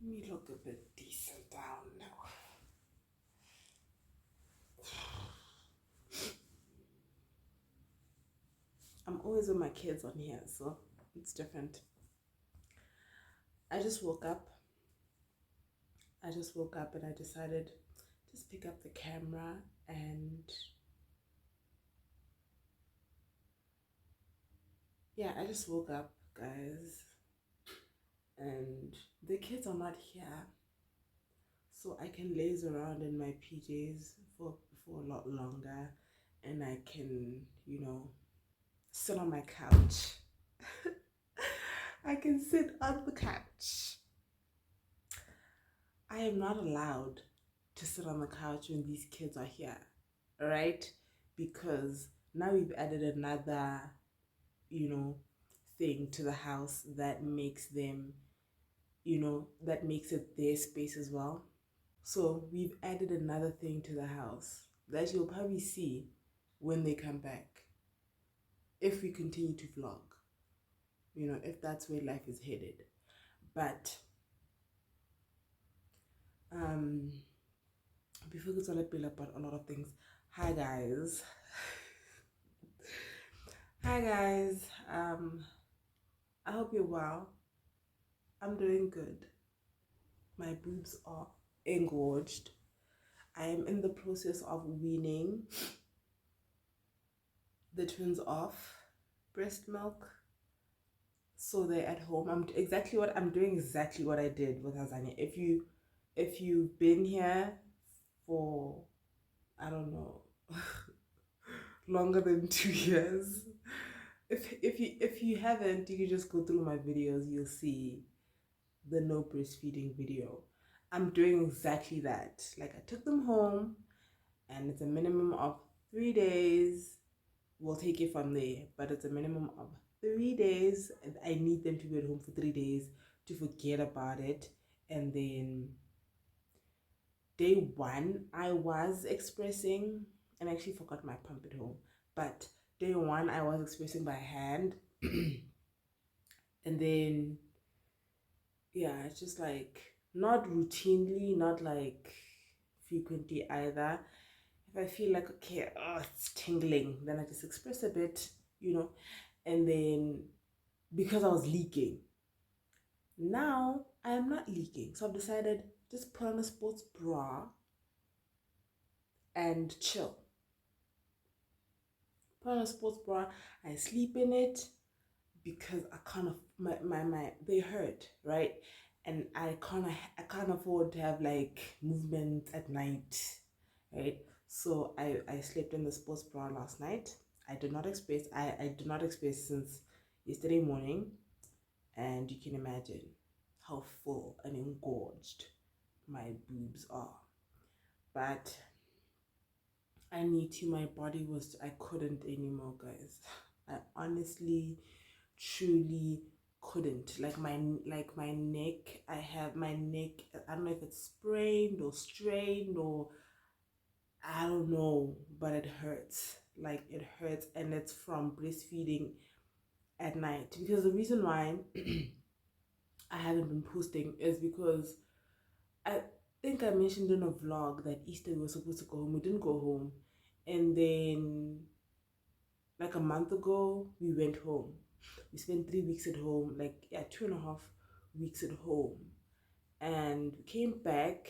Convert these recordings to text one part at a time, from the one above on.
me look a bit decent down now. I'm always with my kids on here, so it's different. I just woke up. And I decided just pick up the camera and yeah, I just woke up, guys, and the kids are not here, so I can laze around in my PJs for a lot longer, and I can, sit on my couch. I can sit on the couch. I am not allowed to sit on the couch when these kids are here, right? Because now we've added another, thing to the house that makes them, that makes it their space as well. So we've added another thing to the house that you'll probably see when they come back, if we continue to vlog, if that's where life is headed. But before we get to about a lot of things, hi guys. I hope you're well. I'm doing good. My boobs are engorged. I am in the process of weaning the twins off breast milk, so they're at home. I'm doing exactly what I did with Hazania. If you've been here for, I don't know, longer than 2 years, if you haven't, you can just go through my videos. You'll see the no breastfeeding video. I'm doing exactly that. Like, I took them home, and it's a minimum of 3 days. We'll take it from there, but it's a minimum of 3 days, and I need them to be at home for 3 days to forget about it. And then day 1, I was expressing, and I actually forgot my pump at home, but day 1 I was expressing by hand. And then yeah, it's just like not routinely, not like frequently either. If I feel like, okay, it's tingling, then I just express a bit, and then because I was leaking, now I am not leaking, so I've decided just put on a sports bra and chill. Put on a sports bra, I sleep in it, because I kind of my they hurt, right? And I can't afford to have like movement at night, right? So I slept in the sports bra last night. I did not express. I did not express since yesterday morning, and you can imagine how full and engorged my boobs are. But I need to. My body was. I couldn't anymore, guys. I honestly, truly couldn't. Like my neck. I have my neck. I don't know if it's sprained or strained or I don't know, but it hurts. Like, it hurts, and it's from breastfeeding at night. Because the reason why I haven't been posting is because I think I mentioned in a vlog that Easter we were supposed to go home. We didn't go home. And then like a month ago, we went home. We spent 3 weeks at home, like, yeah, 2.5 weeks at home. And we came back,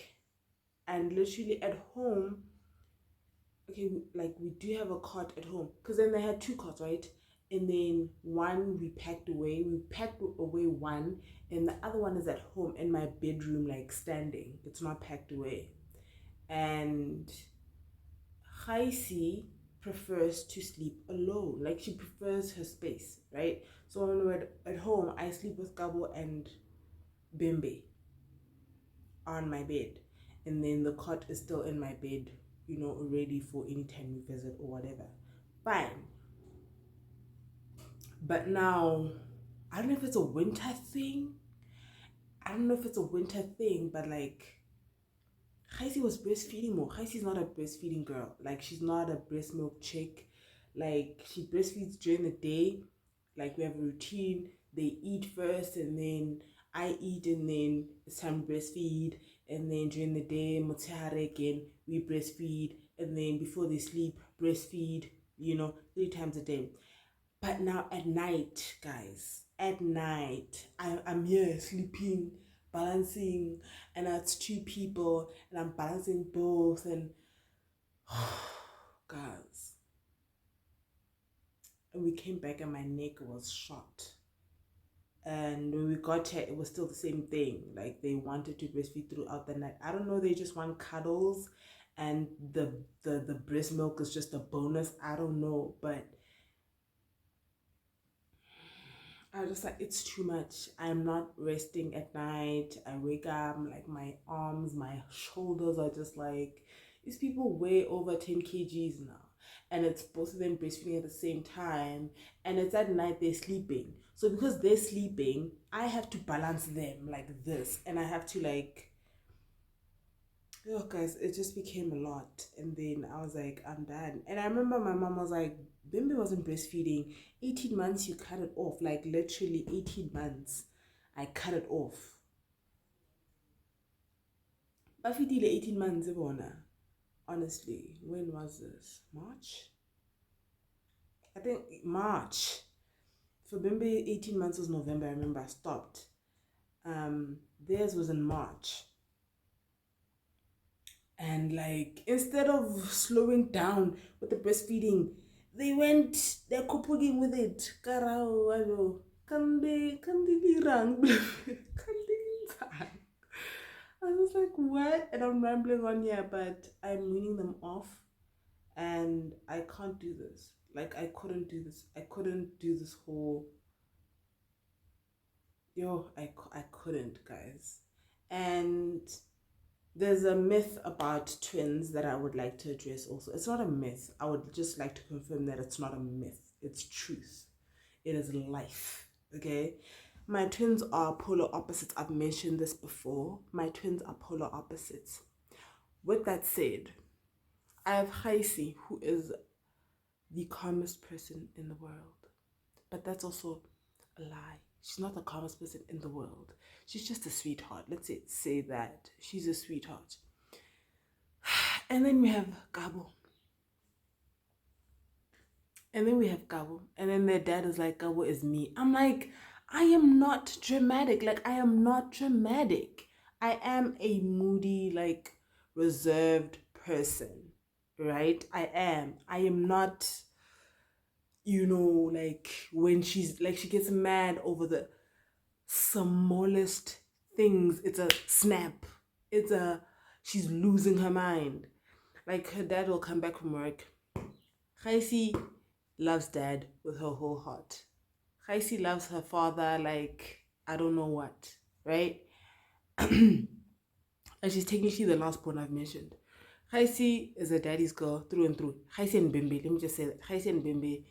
and literally at home, okay, like, we do have a cot at home, because then they had 2 cots, right? And then one we packed away. We packed away one, and the other one is at home in my bedroom, like, standing. It's not packed away. And Haisi prefers to sleep alone. Like, she prefers her space, right? So when we're at home, I sleep with Gabo and Bimbe on my bed, and then the cot is still in my bed, ready for any time we visit or whatever. Fine. But now, I don't know if it's a winter thing. But like, Haisi was breastfeeding more. Haisi's not a breastfeeding girl. Like, she's not a breast milk chick. Like, she breastfeeds during the day. Like, we have a routine. They eat first, and then I eat and then it's time to breastfeed, and then during the day, motshehare again, we breastfeed, and then before they sleep, breastfeed, 3 times a day. But now at night, guys, at night, I'm here sleeping, balancing, and it's 2 people, and I'm balancing both, and guys, and we came back and my neck was shot. And when we got here, it was still the same thing. Like they wanted to breastfeed throughout the night. I don't know, they just want cuddles, and the breast milk is just a bonus. I don't know, but I was just like, it's too much. I'm not resting at night. I wake up, like my arms, my shoulders are just like, these people weigh over 10 kgs now. And it's both of them breastfeeding at the same time. And it's at night they're sleeping. So because they're sleeping, I have to balance them like this. And I have to like, oh guys, it just became a lot. And then I was like, I'm done. And I remember my mom was like, Bimbi wasn't breastfeeding. 18 months you cut it off. Like literally 18 months I cut it off. Bafidile 18 months ebona. Honestly, when was this? March? I think March. For Bimbi 18 months was November. I remember I stopped. Theirs was in March. And like, instead of slowing down with the breastfeeding, they're coping with it. Karao, ayo, kandi dirang, I was like, what? And I'm rambling on here, but I'm weaning them off, and I can't do this. Like, I couldn't do this. I couldn't do this whole. I couldn't, guys. And there's a myth about twins that I would like to address also. It's not a myth. I would just like to confirm that it's not a myth. It's truth. It is life. Okay? My twins are polar opposites. I've mentioned this before. My twins are polar opposites. With that said, I have Haisi, who is the calmest person in the world. But that's also a lie. She's not the calmest person in the world. She's just a sweetheart. Let's say that. She's a sweetheart. And then we have Gabo. And then their dad is like, Gabo is me. I'm like, I am not dramatic. Like, I am not dramatic. I am a moody, like, reserved person. Right? I am. I am not, like, when she's, like, she gets mad over the smallest things. It's a snap. She's losing her mind. Like, her dad will come back from work. Khaisi loves dad with her whole heart. Khaisi loves her father like I don't know what, right? And she's technically the last born I've mentioned. Khaisi is a daddy's girl through and through. Khaisi and Bimbi, let me just say that. Khaisi and Bimbi,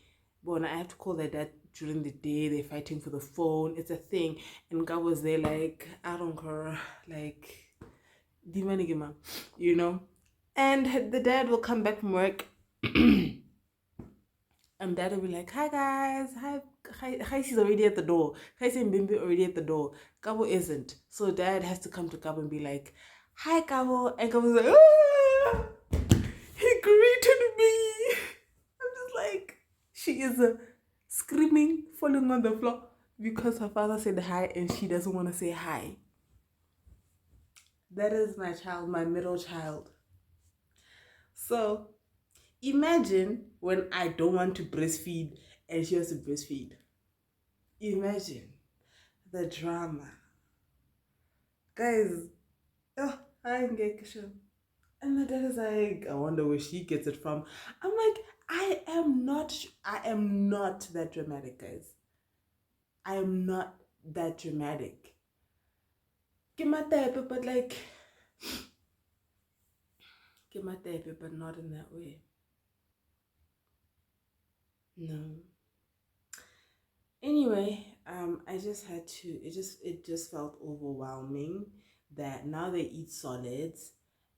but I have to call their dad during the day. They're fighting for the phone. It's a thing. And God was there like, I don't care. Like, Dimanigima, And the dad will come back from work. And dad will be like, hi guys, hi, she's already at the door. Hi, and Bimbi already at the door. Gabo isn't. So dad has to come to Gabo and be like, hi Gabo. And Gabo's like, ah! He greeted me. I'm just like, she is screaming, falling on the floor because her father said hi and she doesn't want to say hi. That is my child, my middle child. So imagine when I don't want to breastfeed and she has to breastfeed. Imagine the drama. Guys, I ain't get kishin. And my dad is like, I wonder where she gets it from. I'm like, I am not that dramatic, guys. I am not that dramatic. Give my therapy, but like, give my therapy, but not in that way. No. Anyway, I just had to. It just felt overwhelming that now they eat solids,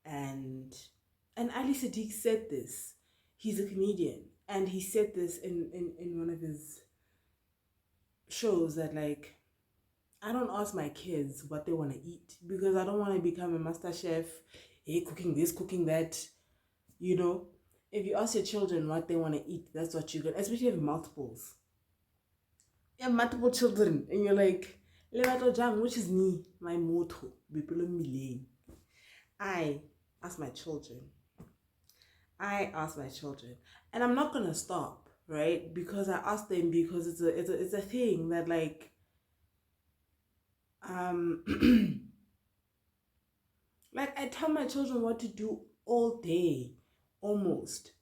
and Ali Sadiq said this. He's a comedian, and he said this in one of his shows that like I don't ask my kids what they want to eat because I don't want to become a master chef, hey, cooking this, cooking that, you know. If you ask your children what they want to eat, that's what you're going to, especially if you have multiples. You have multiple children and you're like, Levato Jam, which is me, my motto, I ask my children. I ask my children. And I'm not going to stop, right? Because I ask them because it's a thing that like, like I tell my children what to do all day, almost.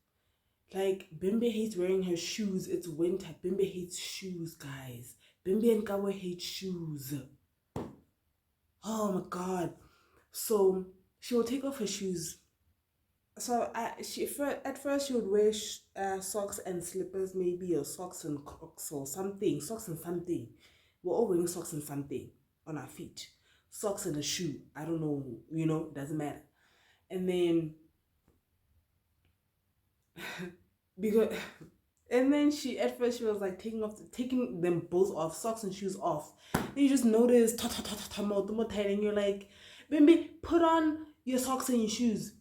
Like Bimbe hates wearing her shoes. It's winter. Bimbe hates shoes, guys. Bimbe and Kawa hate shoes. Oh my god. So she will take off her shoes. So at first she would wear socks and slippers, maybe, or socks and crocs or something. Socks and something. We're all wearing socks and something on our feet. Socks and a shoe. I don't know. Doesn't matter. And then because and then she at first she was like taking them both off, socks and shoes off. Then you just notice and you're like, baby, put on your socks and your shoes.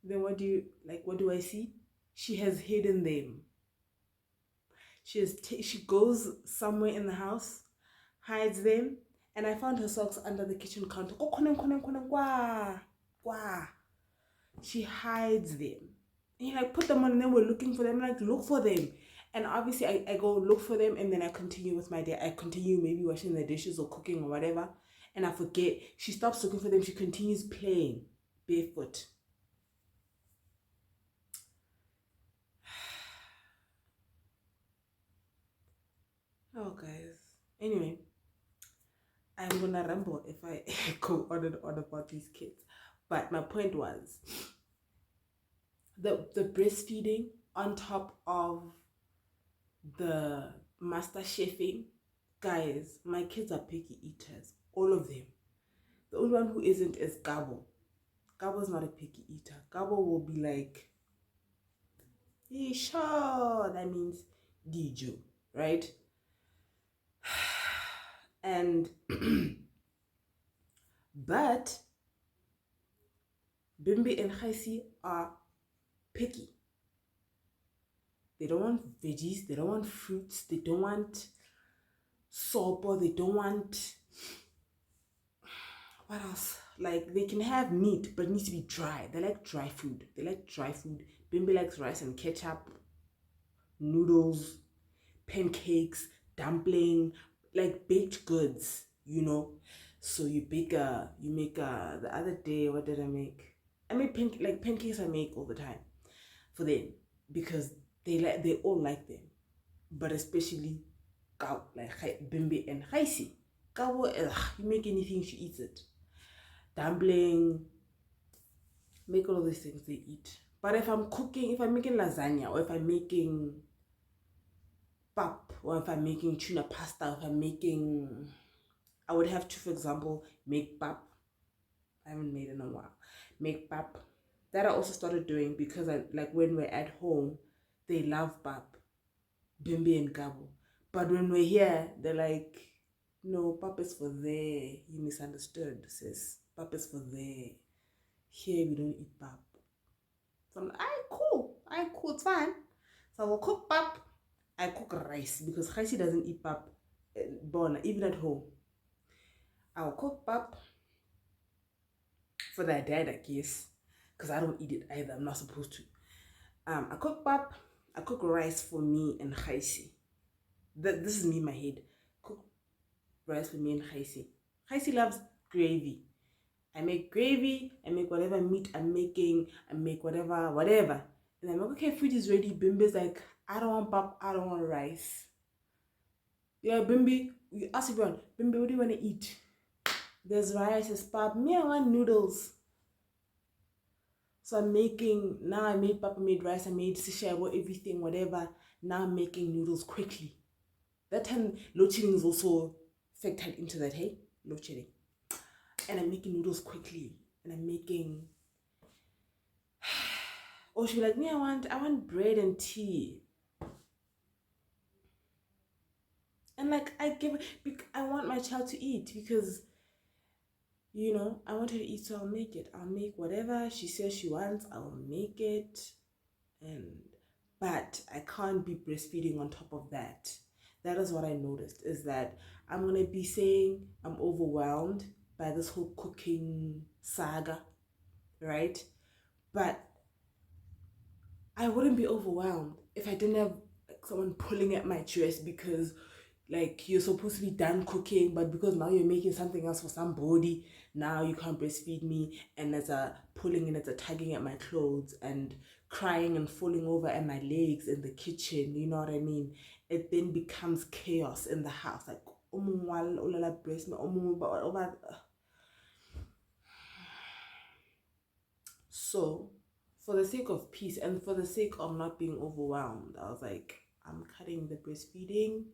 Then what do I see? She has hidden them. She goes somewhere in the house, hides them, and I found her socks under the kitchen counter. She hides them. And you put them on, and then we're looking for them. Look for them. And obviously I go look for them, and then I continue with my day. I continue maybe washing the dishes or cooking or whatever, and I forget. She stops looking for them. She continues playing barefoot. Oh, guys. Anyway, I'm gonna ramble if I go on and on about these kids. But my point was the breastfeeding on top of the master chefing. Guys, my kids are picky eaters. All of them. The only one who isn't is Gabo. Gabo's not a picky eater. Gabo will be like, hey, sure. That means Dijo, right? And but Bimbi and Khaisi are picky. They don't want veggies, they don't want fruits, they don't want sopa, they don't want, what else? Like, they can have meat, but it needs to be dry. They like dry food. Bimbi likes rice and ketchup, noodles, pancakes, dumpling, like baked goods, So you make the other day, what did I make? I made pancakes I make all the time for them because they all like them, but especially like Bimbi and Haisi. You make anything, she eats it. Dumpling, make all of these things they eat. But if I'm making lasagna, or if I'm making pap, or if I'm making tuna pasta, I would have to, for example, make pap. I haven't made it in a while. Make pap. That I also started doing because when we're at home, they love pap, Bimbi and Gabo. But when we're here, they're like, no, pap is for there. You misunderstood, sis. Pap is for there. Here we don't eat pap. So I'm like, cool, it's fine. So I will cook pap. I cook rice because Khaisi doesn't eat pap, even at home. I will cook pap for their dad, I guess, because I don't eat it either. I'm not supposed to. I cook pap. I cook rice for me and Khaisi. This is me in my head. Cook rice for me and Khaisi. Khaisi loves gravy. I make gravy. I make whatever meat I'm making. I make whatever. And I'm like, okay, food is ready. Bimbi's like, I don't want pap. I don't want rice. Yeah, Bimbi, you ask everyone, Bimbi, what do you want to eat? There's rice, there's pap. Me, I want noodles. So I made pap, I made rice, I made sisha, everything, whatever. Now I'm making noodles quickly. That time, load shedding is also factored into that, hey? Load shedding. And I'm making noodles quickly. And I'm making... Or she'll be like, me, I want bread and tea. And like, I my child to eat because, you know, I want her to eat, so I'll make it. I'll make whatever she says she wants, I'll make it. And but I can't be breastfeeding on top of that. That is what I noticed, is that I'm gonna be saying I'm overwhelmed by this whole cooking saga, right? But I wouldn't be overwhelmed if I didn't have like someone pulling at my dress because like you're supposed to be done cooking, but because now you're making something else for somebody, now you can't breastfeed me, and there's a pulling and there's a tugging at my clothes and crying and falling over at my legs in the kitchen, you know what I mean? It then becomes chaos in the house. Like breast so for the sake of peace and for the sake of not being overwhelmed, I was like, I'm cutting the breastfeeding.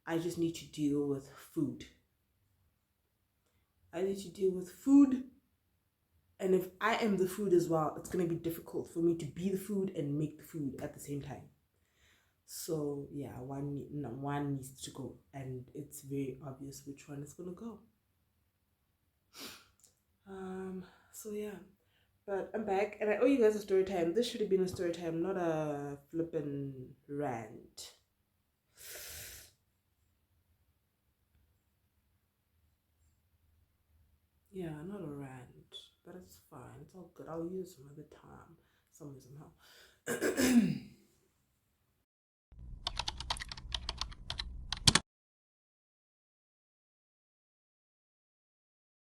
I just need to deal with food. I need to deal with food. And if I am the food as well, it's going to be difficult for me to be the food and make the food at the same time. So yeah, one needs to go, and it's very obvious which one is going to go. So yeah, but I'm back, and I owe you guys a story time. This should have been a story time, not a flippin' rant. Yeah, not a rant, but it's fine. It's all good. I'll use it some other time, somehow.